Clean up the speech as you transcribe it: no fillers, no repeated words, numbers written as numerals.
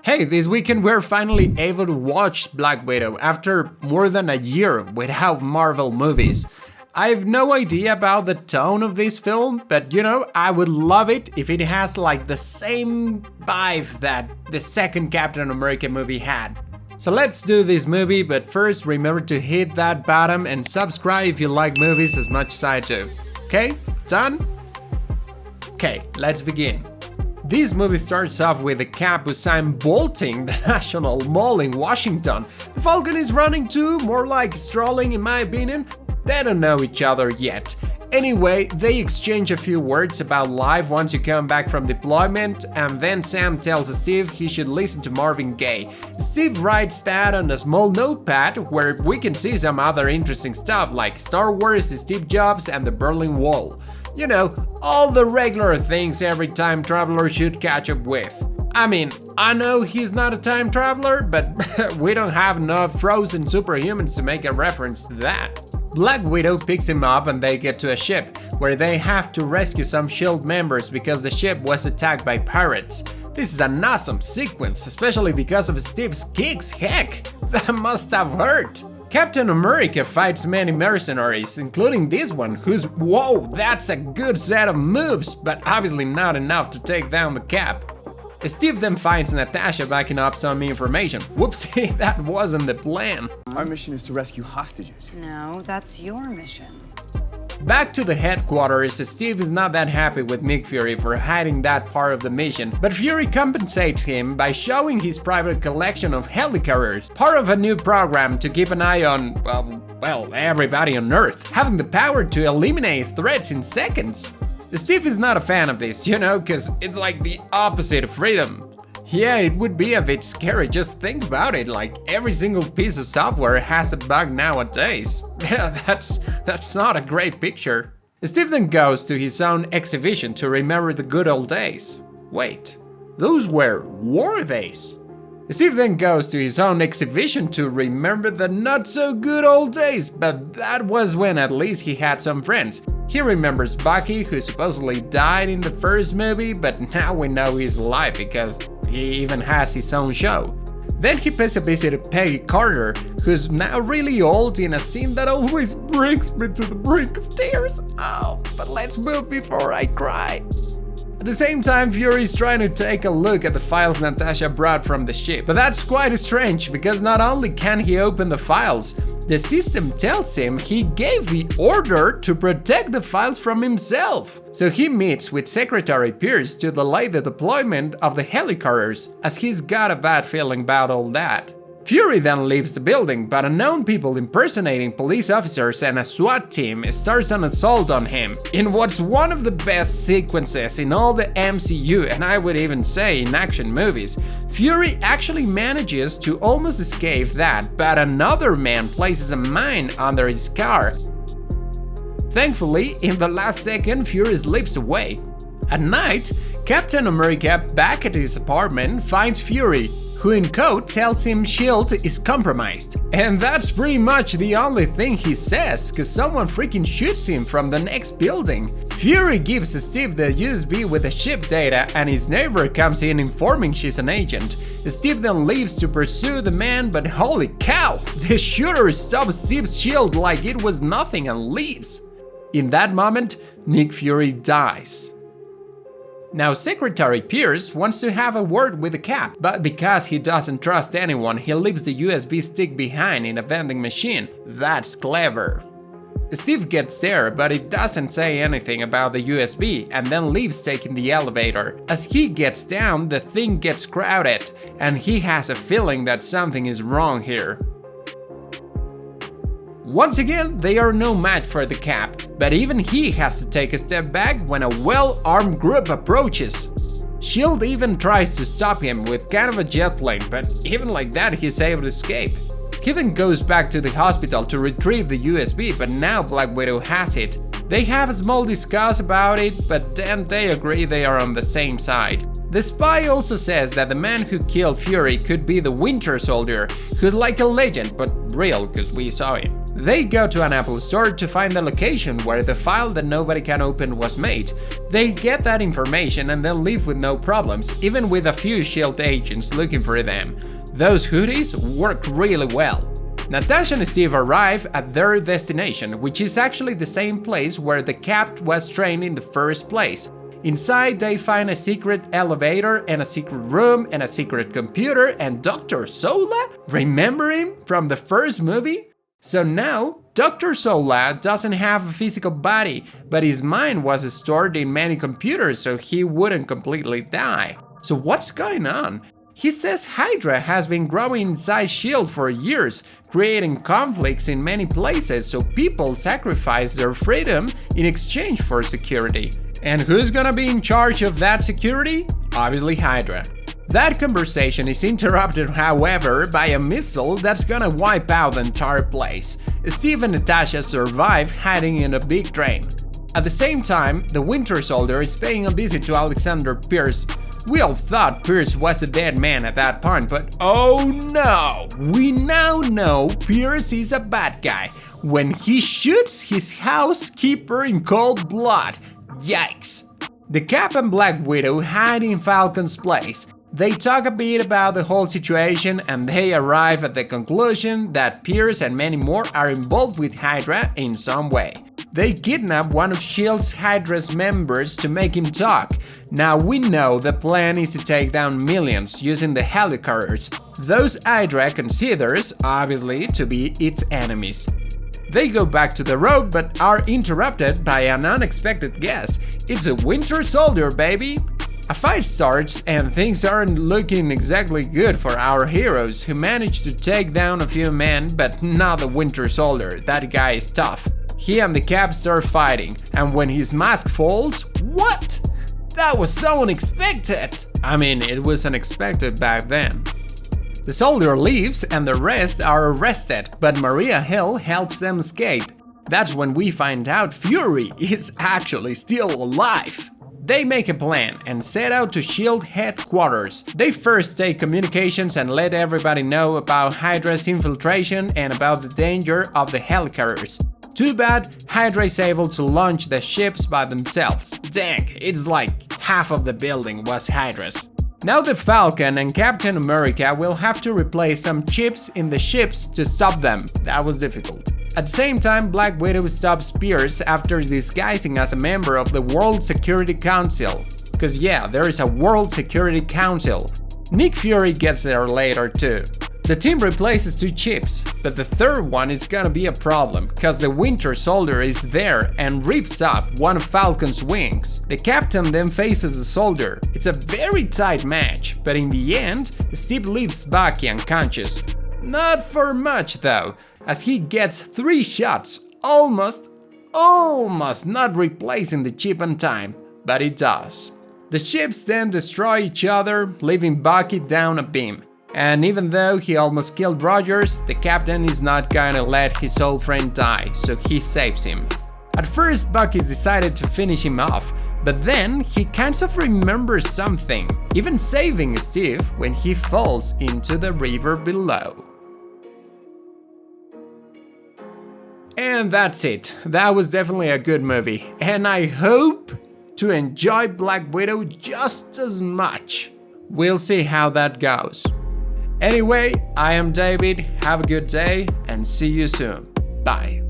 Hey, this weekend we're finally able to watch Black Widow after more than a year without Marvel movies. I have no idea about the tone of this film, but I would love it if it has like the same vibe that the second Captain America movie had. So let's do this movie, but first remember to hit that button and subscribe if you like movies as much as I do. Okay, done? Okay, let's begin. This movie starts off with the Cap Usain bolting the National Mall in Washington. The Falcon is running too, more like strolling in my opinion. They don't know each other yet. Anyway, they exchange a few words about life once you come back from deployment, and then Sam tells Steve he should listen to Marvin Gaye. Steve writes that on a small notepad where we can see some other interesting stuff like Star Wars, Steve Jobs, and the Berlin Wall. All the regular things every time traveler should catch up with. I mean, I know he's not a time traveler, but we don't have enough frozen superhumans to make a reference to that. Black Widow picks him up and they get to a ship, where they have to rescue some SHIELD members because the ship was attacked by pirates. This is an awesome sequence, especially because of Steve's kicks, heck, that must have hurt. Captain America fights many mercenaries, including this one, whoa, that's a good set of moves, but obviously not enough to take down the Cap. Steve then finds Natasha backing up some information. Whoopsie, that wasn't the plan. Our mission is to rescue hostages. No, that's your mission. Back to the headquarters, Steve is not that happy with Nick Fury for hiding that part of the mission, but Fury compensates him by showing his private collection of helicarriers, part of a new program to keep an eye on, well, everybody on Earth, having the power to eliminate threats in seconds. Steve is not a fan of this, cause it's like the opposite of freedom. Yeah, it would be a bit scary, just think about it, like every single piece of software has a bug nowadays. Yeah, that's not a great picture. Steve then goes to his own exhibition to remember the good old days. Wait, those were war days. Steve then goes to his own exhibition to remember the not so good old days, but that was when at least he had some friends. He remembers Bucky, who supposedly died in the first movie, but now we know he's alive because he even has his own show. Then he pays a visit to Peggy Carter, who's now really old in a scene that always brings me to the brink of tears. Oh, but let's move before I cry. At the same time, Fury's trying to take a look at the files Natasha brought from the ship. But that's quite strange, because not only can he open the files, the system tells him he gave the order to protect the files from himself. So he meets with Secretary Pierce to delay the deployment of the helicarriers, as he's got a bad feeling about all that. Fury then leaves the building, but unknown people impersonating police officers and a SWAT team starts an assault on him, in what's one of the best sequences in all the MCU, and I would even say in action movies. Fury actually manages to almost escape that, but another man places a mine under his car. Thankfully, in the last second, Fury slips away. At night, Captain America, back at his apartment, finds Fury, who in code tells him SHIELD is compromised. And that's pretty much the only thing he says, cause someone freaking shoots him from the next building. Fury gives Steve the USB with the ship data, and his neighbor comes in informing she's an agent. Steve then leaves to pursue the man, but holy cow, the shooter stops Steve's shield like it was nothing and leaves. In that moment, Nick Fury dies. Now, Secretary Pierce wants to have a word with the Cap, but because he doesn't trust anyone, he leaves the USB stick behind in a vending machine. That's clever. Steve gets there, but he doesn't say anything about the USB and then leaves taking the elevator. As he gets down, the thing gets crowded, and he has a feeling that something is wrong here. Once again, they are no match for the Cap, but even he has to take a step back when a well-armed group approaches. SHIELD even tries to stop him with kind of a jet plane, but even like that he's able to escape. He then goes back to the hospital to retrieve the USB, but now Black Widow has it. They have a small discuss about it, but then they agree they are on the same side. The spy also says that the man who killed Fury could be the Winter Soldier, who's like a legend, but real, cause we saw him. They go to an Apple store to find the location where the file that nobody can open was made. They get that information and then leave with no problems, even with a few SHIELD agents looking for them. Those hoodies work really well. Natasha and Steve arrive at their destination, which is actually the same place where the Cap was trained in the first place. Inside, they find a secret elevator and a secret room and a secret computer and Dr. Sola? Remember him from the first movie? So now, Dr. Sola doesn't have a physical body, but his mind was stored in many computers so he wouldn't completely die. So what's going on? He says Hydra has been growing inside SHIELD for years, creating conflicts in many places so people sacrifice their freedom in exchange for security. And who's gonna be in charge of that security? Obviously Hydra. That conversation is interrupted, however, by a missile that's gonna wipe out the entire place. Steve and Natasha survive hiding in a big drain. At the same time, the Winter Soldier is paying a visit to Alexander Pierce. We all thought Pierce was a dead man at that point, but oh no! We now know Pierce is a bad guy when he shoots his housekeeper in cold blood. Yikes! The Cap and Black Widow hide in Falcon's place. They talk a bit about the whole situation and they arrive at the conclusion that Pierce and many more are involved with Hydra in some way. They kidnap one of SHIELD's Hydra's members to make him talk. Now we know the plan is to take down millions using the helicarriers. Those Hydra considers, obviously, to be its enemies. They go back to the road but are interrupted by an unexpected guest. It's a Winter Soldier, baby! A fight starts and things aren't looking exactly good for our heroes, who manage to take down a few men, but not the Winter Soldier. That guy is tough. He and the Cap start fighting, and when his mask falls, what? That was so unexpected! I mean, it was unexpected back then. The soldier leaves and the rest are arrested, but Maria Hill helps them escape. That's when we find out Fury is actually still alive. They make a plan and set out to SHIELD headquarters. They first take communications and let everybody know about Hydra's infiltration and about the danger of the helicarriers. Too bad, Hydra is able to launch the ships by themselves. Dang, it's like half of the building was Hydra's. Now the Falcon and Captain America will have to replace some chips in the ships to stop them. That was difficult. At the same time, Black Widow stops Pierce after disguising as a member of the World Security Council. Cause yeah, there is a World Security Council. Nick Fury gets there later too. The team replaces 2 chips, but the third one is gonna be a problem, cause the Winter Soldier is there and rips off one of Falcon's wings. The captain then faces the soldier. It's a very tight match, but in the end, Steve leaves Bucky unconscious. Not for much though, as he gets 3 shots, almost not replacing the chip on time, but it does. The ships then destroy each other, leaving Bucky down a beam. And even though he almost killed Rogers, the captain is not gonna let his old friend die, so he saves him. At first, Bucky decided to finish him off, but then he kind of remembers something, even saving Steve when he falls into the river below. And that's it. That was definitely a good movie, and I hope to enjoy Black Widow just as much. We'll see how that goes. Anyway, I am David, have a good day and see you soon. Bye.